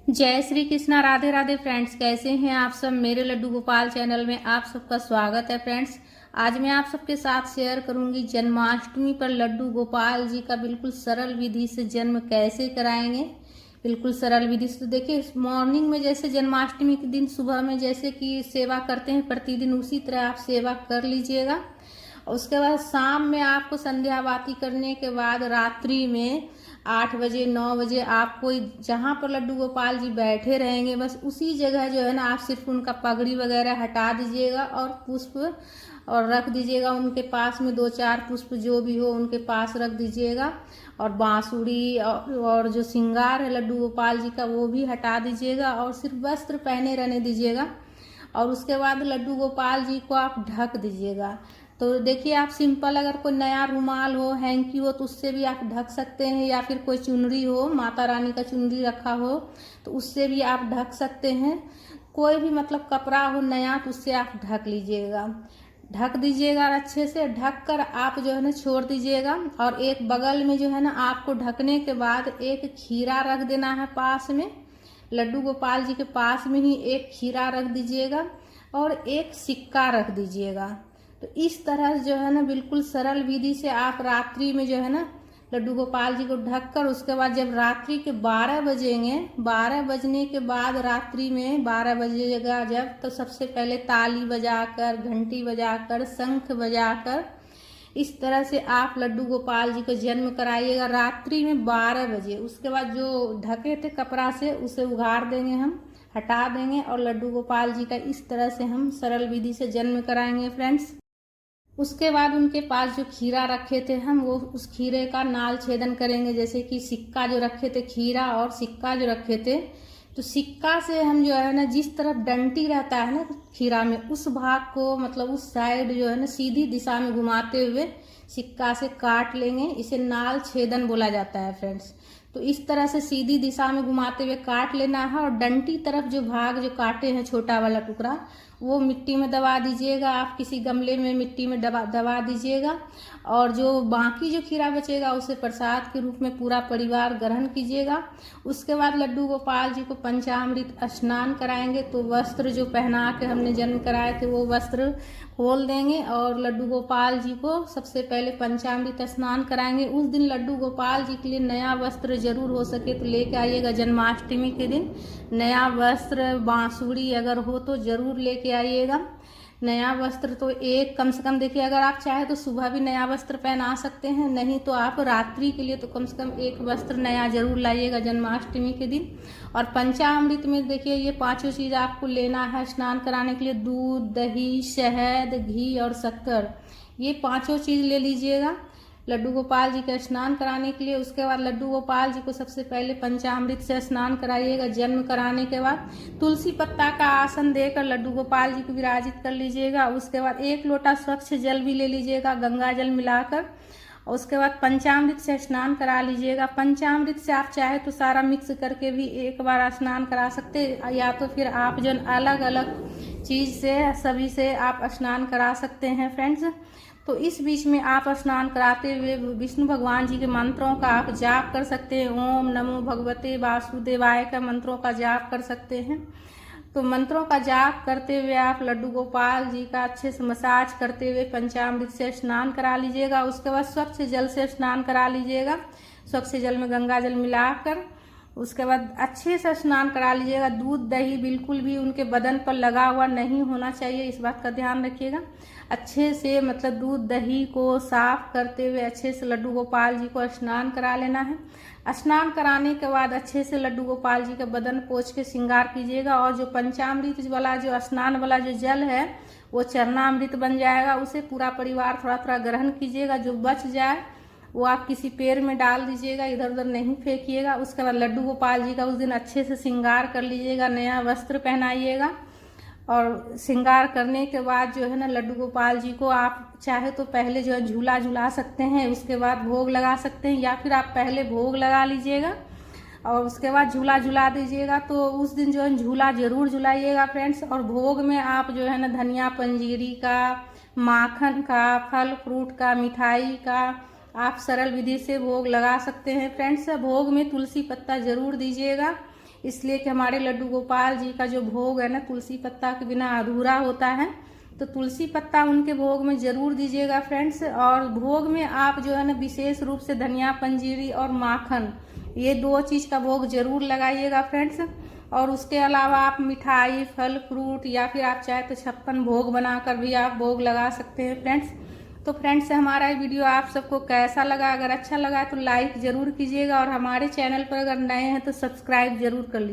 जय श्री कृष्णा। राधे राधे फ्रेंड्स, कैसे हैं आप सब। मेरे लड्डू गोपाल चैनल में आप सबका स्वागत है फ्रेंड्स। आज मैं आप सबके साथ शेयर करूंगी जन्माष्टमी पर लड्डू गोपाल जी का बिल्कुल सरल विधि से जन्म कैसे कराएंगे। बिल्कुल सरल विधि से। तो देखिए, मॉर्निंग में जैसे जन्माष्टमी के दिन सुबह में जैसे कि सेवा करते हैं प्रतिदिन, उसी तरह आप सेवा कर लीजिएगा। उसके बाद शाम में आपको संध्या बाती करने के बाद रात्रि में 8 बजे 9 बजे आपको जहाँ पर लड्डू गोपाल जी बैठे रहेंगे बस उसी जगह जो है ना, आप सिर्फ उनका पगड़ी वगैरह हटा दीजिएगा और पुष्प और रख दीजिएगा उनके पास में। 2-4 पुष्प जो भी हो उनके पास रख दीजिएगा। और बांसुरी और जो श्रृंगार है लड्डू गोपाल जी का वो भी हटा दीजिएगा और सिर्फ वस्त्र पहने रहने दीजिएगा। और उसके बाद लड्डू गोपाल जी को आप ढक दीजिएगा। तो देखिए, आप सिंपल अगर कोई नया रुमाल हो, हैंकी हो, तो उससे भी आप ढक सकते हैं, या फिर कोई चुनरी हो, माता रानी का चुनरी रखा हो तो उससे भी आप ढक सकते हैं। कोई भी मतलब कपड़ा हो नया तो उससे आप ढक लीजिएगा, ढक दीजिएगा। और अच्छे से ढक कर आप जो है ना छोड़ दीजिएगा। और एक बगल में जो है ना, आपको ढकने के बाद एक खीरा रख देना है पास में। लड्डू गोपाल जी के पास में ही एक खीरा रख दीजिएगा और एक सिक्का रख दीजिएगा। तो इस तरह जो है ना, बिल्कुल सरल विधि से आप रात्रि में जो है ना लड्डू गोपाल जी को ढककर, उसके बाद जब रात्रि के 12 बजेंगे, 12 बजने के बाद रात्रि में 12 बजेगा जब, तो सबसे पहले ताली बजाकर, घंटी बजाकर, शंख बजाकर इस तरह से आप लड्डू गोपाल जी को जन्म कराइएगा रात्रि में 12 बजे। उसके बाद जो ढके थे कपड़ा से उसे उघाड़ देंगे, हम हटा देंगे और लड्डू गोपाल जी का इस तरह से हम सरल विधि से जन्म कराएंगे फ्रेंड्स। उसके बाद उनके पास जो खीरा रखे थे हम, वो उस खीरे का नाल छेदन करेंगे। जैसे कि सिक्का जो रखे थे, खीरा और सिक्का जो रखे थे, तो सिक्का से हम जो है ना, जिस तरफ डंटी रहता है ना खीरा में, उस भाग को मतलब उस साइड जो है ना सीधी दिशा में घुमाते हुए सिक्का से काट लेंगे। इसे नाल छेदन बोला जाता है फ्रेंड्स। तो इस तरह से सीधी दिशा में घुमाते हुए काट लेना है। और डंटी तरफ जो भाग जो काटे हैं छोटा वाला टुकड़ा, वो मिट्टी में दबा दीजिएगा। आप किसी गमले में मिट्टी में दबा दीजिएगा। और जो बाकी जो खीरा बचेगा उसे प्रसाद के रूप में पूरा परिवार ग्रहण कीजिएगा। उसके बाद लड्डू गोपाल जी को पंचामृत स्नान कराएंगे। तो वस्त्र जो पहना के हमने जन्म कराए थे वो वस्त्र खोल देंगे और लड्डू गोपाल जी को सबसे पहले पंचामृत स्नान कराएंगे। उस दिन लड्डू गोपाल जी के लिए नया वस्त्र जरूर हो सके तो लेके आइएगा। जन्माष्टमी के दिन नया वस्त्र, बांसुरी अगर हो तो जरूर लेके आइएगा नया वस्त्र। तो एक कम से कम देखिए, अगर आप चाहे तो सुबह भी नया वस्त्र पहना सकते हैं, नहीं तो आप रात्रि के लिए तो कम से कम एक वस्त्र नया जरूर लाइएगा जन्माष्टमी के दिन। और पंचामृत में देखिए, ये 5 चीज़ आपको लेना है स्नान कराने के लिए। दूध, दही, शहद, घी और शक्कर, ये 5 चीज़ ले लीजिएगा लड्डू गोपाल जी का स्नान कराने के लिए। उसके बाद लड्डू गोपाल जी को सबसे पहले पंचामृत से स्नान कराइएगा। जन्म कराने के बाद तुलसी पत्ता का आसन देकर लड्डू गोपाल जी को विराजित कर लीजिएगा। उसके बाद 1 लोटा स्वच्छ जल भी ले लीजिएगा, गंगा जल मिलाकर। और उसके बाद पंचामृत से स्नान करा लीजिएगा। पंचामृत से आप चाहे तो सारा मिक्स करके भी एक बार स्नान करा सकते, या तो फिर आप जो अलग अलग चीज़ से सभी से आप स्नान करा सकते हैं फ्रेंड्स। तो इस बीच में आप स्नान कराते हुए विष्णु भगवान जी के मंत्रों का आप जाप कर सकते हैं। ओम नमो भगवते वासुदेवाय का मंत्रों का जाप कर सकते हैं। तो मंत्रों का जाप करते हुए आप लड्डू गोपाल जी का अच्छे से मसाज करते हुए पंचामृत से स्नान करा लीजिएगा। उसके बाद स्वच्छ जल से स्नान करा लीजिएगा, स्वच्छ जल में गंगा जल मिलाकर। उसके बाद अच्छे से स्नान करा लीजिएगा। दूध दही बिल्कुल भी उनके बदन पर लगा हुआ नहीं होना चाहिए, इस बात का ध्यान रखिएगा। अच्छे से मतलब दूध दही को साफ करते हुए अच्छे से लड्डू गोपाल जी को स्नान करा लेना है। स्नान कराने के बाद अच्छे से लड्डू गोपाल जी का बदन पोंछ के श्रृंगार कीजिएगा। और जो पंचामृत वाला जो स्नान वाला जो जल है वो चरणामृत बन जाएगा। उसे पूरा परिवार थोड़ा थोड़ा ग्रहण कीजिएगा। जो बच जाए वो आप किसी पेड़ में डाल दीजिएगा, इधर उधर नहीं फेंकिएगा। उसके बाद लड्डू गोपाल जी का उस दिन अच्छे से श्रृंगार कर लीजिएगा, नया वस्त्र पहनाइएगा। और श्रृंगार करने के बाद जो है ना, लड्डू गोपाल जी को आप चाहे तो पहले जो है झूला झुला सकते हैं, उसके बाद भोग लगा सकते हैं, या फिर आप पहले भोग लगा लीजिएगा और उसके बाद झूला झुला दीजिएगा। तो उस दिन जो है झूला जरूर झुलाइएगा फ्रेंड्स। और भोग में आप जो है ना धनिया पंजीरी का, माखन का, फल फ्रूट का, मिठाई का आप सरल विधि से भोग लगा सकते हैं फ्रेंड्स। भोग में तुलसी पत्ता जरूर दीजिएगा। इसलिए कि हमारे लड्डू गोपाल जी का जो भोग है ना, तुलसी पत्ता के बिना अधूरा होता है। तो तुलसी पत्ता उनके भोग में ज़रूर दीजिएगा फ्रेंड्स। और भोग में आप जो है ना विशेष रूप से धनिया पंजीरी और माखन, ये 2 चीज़ का भोग ज़रूर लगाइएगा फ्रेंड्स। और उसके अलावा आप मिठाई, फल फ्रूट या फिर आप चाहे तो 56 भोग बनाकर भी आप भोग लगा सकते हैं फ्रेंड्स। तो फ्रेंड्स, हमारा ये वीडियो आप सबको कैसा लगा? अगर अच्छा लगा तो लाइक ज़रूर कीजिएगा और हमारे चैनल पर अगर नए हैं तो सब्सक्राइब ज़रूर कर लीजिए।